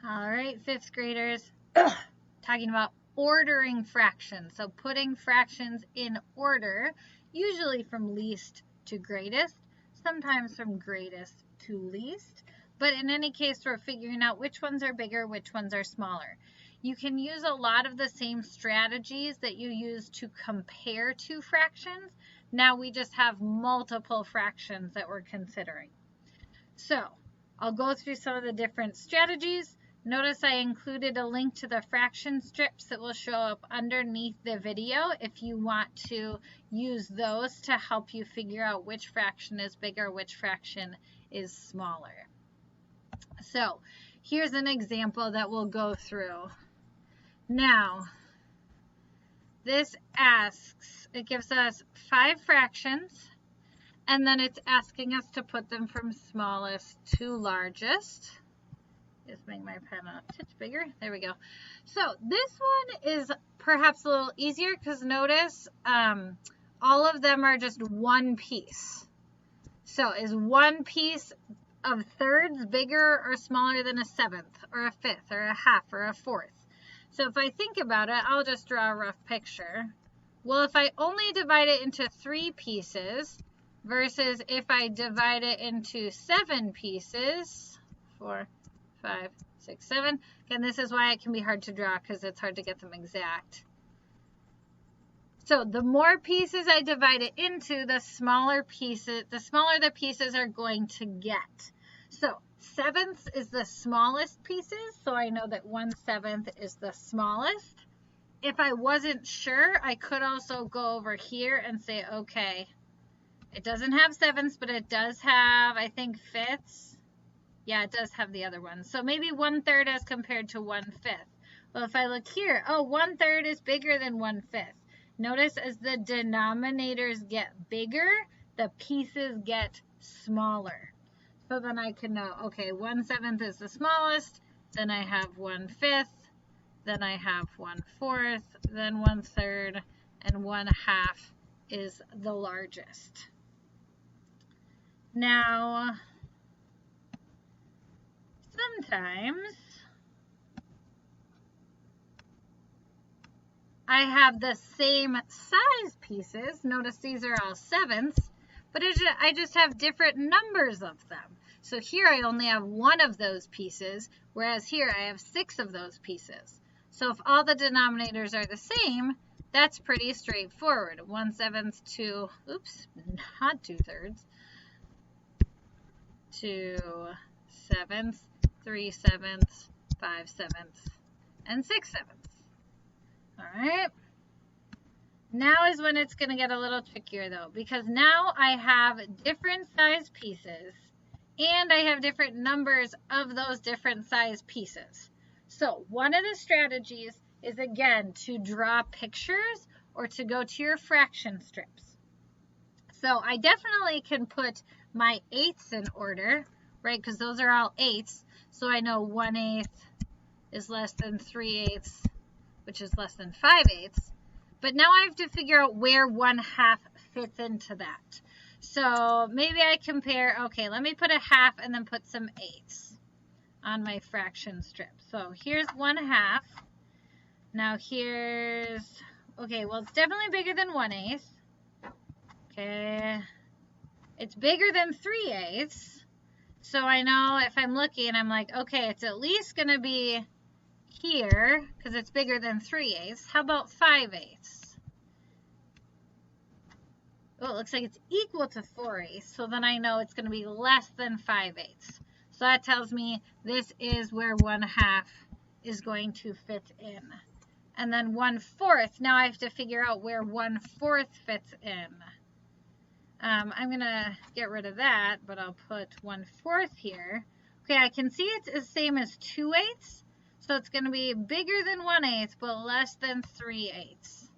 All right, fifth graders, talking about ordering fractions. So putting fractions in order, usually from least to greatest, sometimes from greatest to least. But in any case, we're figuring out which ones are bigger, which ones are smaller. You can use a lot of the same strategies that you use to compare two fractions. Now we just have multiple fractions that we're considering. So I'll go through some of the different strategies. Notice I included a link to the fraction strips that will show up underneath the video if you want to use those to help you figure out which fraction is bigger, which fraction is smaller. So here's an example that we'll go through. Now, this asks, it gives us 5 fractions, and then it's asking us to put them from smallest to largest. Just make my pen a touch bigger. There we go. So this one is perhaps a little easier because notice all of them are just one piece. So is one piece of thirds bigger or smaller than a seventh or a fifth or a half or a fourth? So if I think about it, I'll just draw a rough picture. Well, if I only divide it into 3 pieces versus if I divide it into 7 pieces, 4, 5, 6, 7. Again, this is why it can be hard to draw because it's hard to get them exact. So the more pieces I divide it into, the smaller the pieces are going to get. So sevenths is the smallest pieces, so I know that 1/7 is the smallest. If I wasn't sure, I could also go over here and say, okay, it doesn't have sevenths, but it does have, I think, fifths. Yeah, it does have the other one. So maybe 1/3 as compared to 1/5. Well, if I look here, oh, 1/3 is bigger than 1/5. Notice as the denominators get bigger, the pieces get smaller. So then I can know, okay, 1/7 is the smallest, then I have 1/5, then I have 1/4, then 1/3, and 1/2 is the largest. Now, sometimes I have the same size pieces. Notice these are all sevenths, but I just have different numbers of them. So here I only have 1 of those pieces, whereas here I have 6 of those pieces. So if all the denominators are the same, that's pretty straightforward. 1/7 to, oops, not 2/3, 2/7, 3/7, 5/7, and 6/7. All right. Now is when it's going to get a little trickier though, because now I have different size pieces and I have different numbers of those different size pieces. So one of the strategies is again to draw pictures or to go to your fraction strips. So I definitely can put my eighths in order, right? Because those are all eighths. So I know 1/8 is less than 3/8, which is less than 5/8. But now I have to figure out where 1/2 fits into that. So maybe I compare, okay, let me put a half and then put some eighths on my fraction strip. So here's 1/2. Now here's, okay, well, it's definitely bigger than 1/8. Okay. It's bigger than 3/8. So I know if I'm looking, I'm like, okay, it's at least going to be here because it's bigger than 3/8. How about 5/8? Oh, it looks like it's equal to 4/8. So then I know it's going to be less than 5/8. So that tells me this is where 1/2 is going to fit in. And then 1/4, now I have to figure out where 1/4 fits in. I'm going to get rid of that, but I'll put 1/4 here. Okay, I can see it's the same as 2/8. So it's going to be bigger than 1/8, but less than 3/8.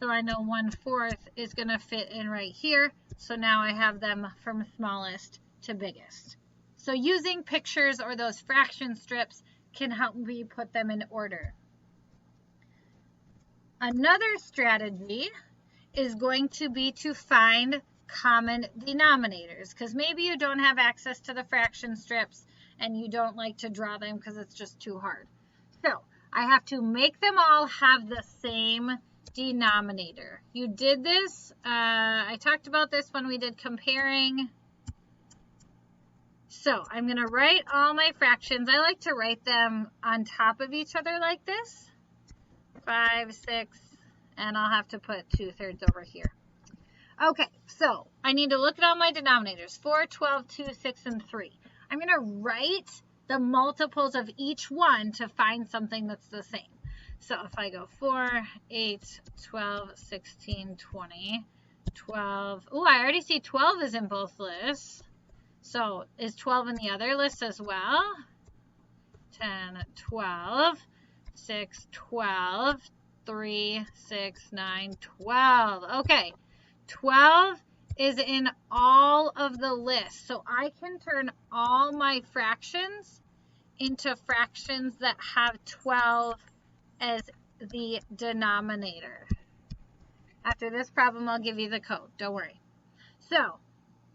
So I know 1/4 is going to fit in right here. So now I have them from smallest to biggest. So using pictures or those fraction strips can help me put them in order. Another strategy is going to be to find common denominators, because maybe you don't have access to the fraction strips and you don't like to draw them because it's just too hard. So I have to make them all have the same denominator. You did this, I talked about this when we did comparing. So I'm going to write all my fractions. I like to write them on top of each other like this. 5, 6, and I'll have to put 2/3 over here. Okay, so I need to look at all my denominators. 4, 12, 2, 6, and 3. I'm going to write the multiples of each one to find something that's the same. So if I go 4, 8, 12, 16, 20, 12. Oh, I already see 12 is in both lists. So is 12 in the other list as well? 10, 12, 6, 12, 3, 6, 9, 12. Okay, 12 is in all of the lists. So I can turn all my fractions into fractions that have 12 as the denominator. After this problem, I'll give you the code. Don't worry. So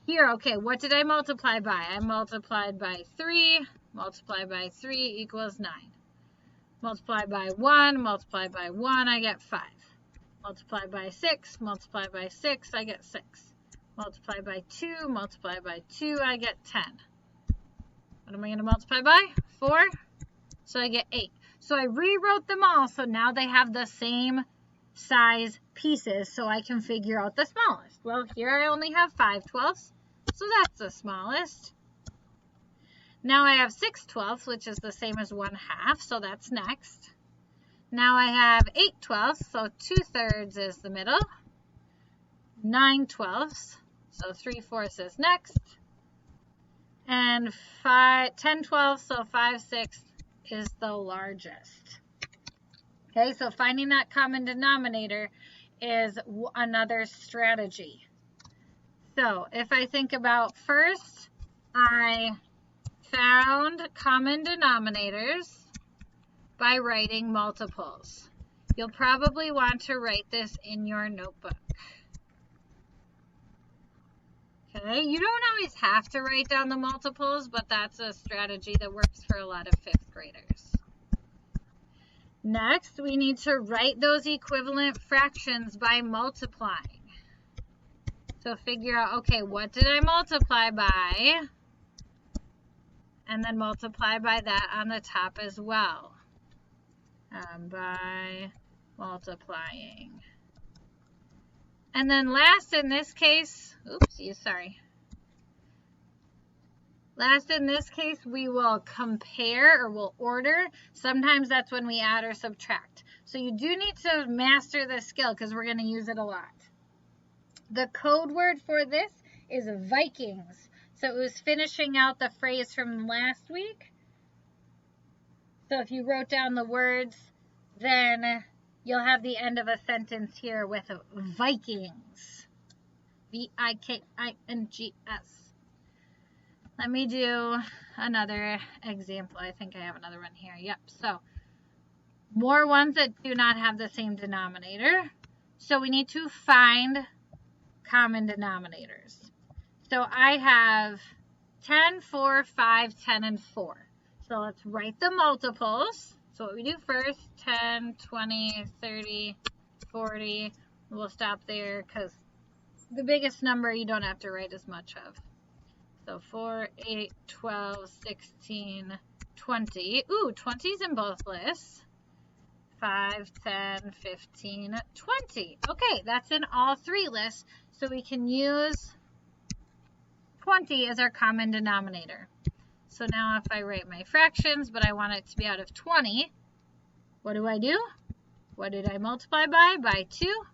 here, okay, what did I multiply by? I multiplied by 3. Multiply by 3 equals 9. Multiply by 1. Multiply by 1, I get 5. Multiply by 6. Multiply by 6, I get 6. Multiply by 2. Multiply by 2, I get 10. What am I going to multiply by? 4. So I get 8. So I rewrote them all, so now they have the same size pieces, so I can figure out the smallest. Well, here I only have 5/12, so that's the smallest. Now I have 6/12, which is the same as 1/2, so that's next. Now I have 8/12, so 2/3 is the middle. 9/12, so 3/4 is next. And 10/12, so 5/6 is the largest. Okay, so finding that common denominator is another strategy. So if I think about first, I found common denominators by writing multiples. You'll probably want to write this in your notebook. Okay, you don't always have to write down the multiples, but that's a strategy that works for a lot of 5th graders. Next, we need to write those equivalent fractions by multiplying. So figure out, okay, what did I multiply by? And then multiply by that on the top as well. By multiplying. And then last in this case, oopsie, sorry. Last in this case, we will compare or we'll order. Sometimes that's when we add or subtract. So you do need to master this skill because we're going to use it a lot. The code word for this is Vikings. So it was finishing out the phrase from last week. So if you wrote down the words, then you'll have the end of a sentence here with Vikings. V-I-K-I-N-G-S. Let me do another example. I think I have another one here. Yep. So more ones that do not have the same denominator. So we need to find common denominators. So I have 10, 4, 5, 10, and 4. So let's write the multiples. So what we do first, 10, 20, 30, 40. We'll stop there because the biggest number you don't have to write as much of. So 4, 8, 12, 16, 20. Ooh, 20 is in both lists. 5, 10, 15, 20. Okay, that's in all 3 lists. So we can use 20 as our common denominator. So now if I write my fractions, but I want it to be out of 20, what do? What did I multiply by? By 2.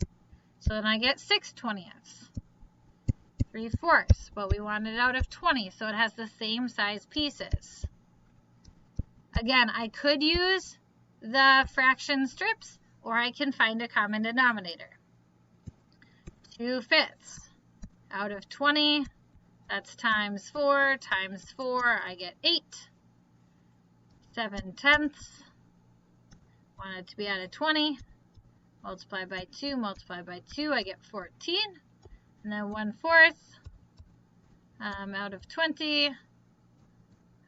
So then I get 6/20. 3/4, but we want it out of 20, so it has the same size pieces. Again, I could use the fraction strips, or I can find a common denominator. 2/5 out of 20, that's times 4, I get 8. 7/10, want it to be out of 20, multiply by 2, I get 14. And then 1/4 out of 20,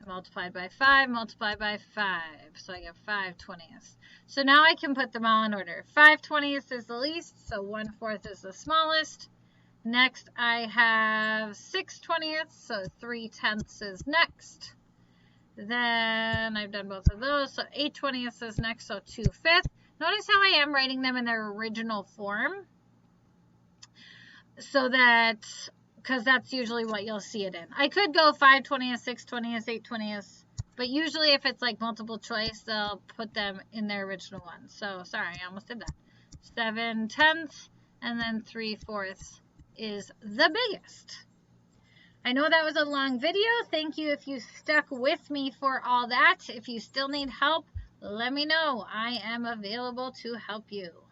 multiplied by 5, multiplied by 5. So I get 5/20ths. So now I can put them all in order. 5/20ths is the least, so 1/4 is the smallest. Next I have 6/20ths, so 3/10ths is next. Then I've done both of those, so 8/20ths is next, so 2/5. Notice how I am writing them in their original form, so that, because that's usually what you'll see it in. I could go 5/20ths, 6/20ths, 8/20ths, but usually if it's like multiple choice, they'll put them in their original one. So sorry, I almost did that. 7/10ths, and then 3/4 is the biggest. I know that was a long video. Thank you if you stuck with me for all that. If you still need help, let me know. I am available to help you.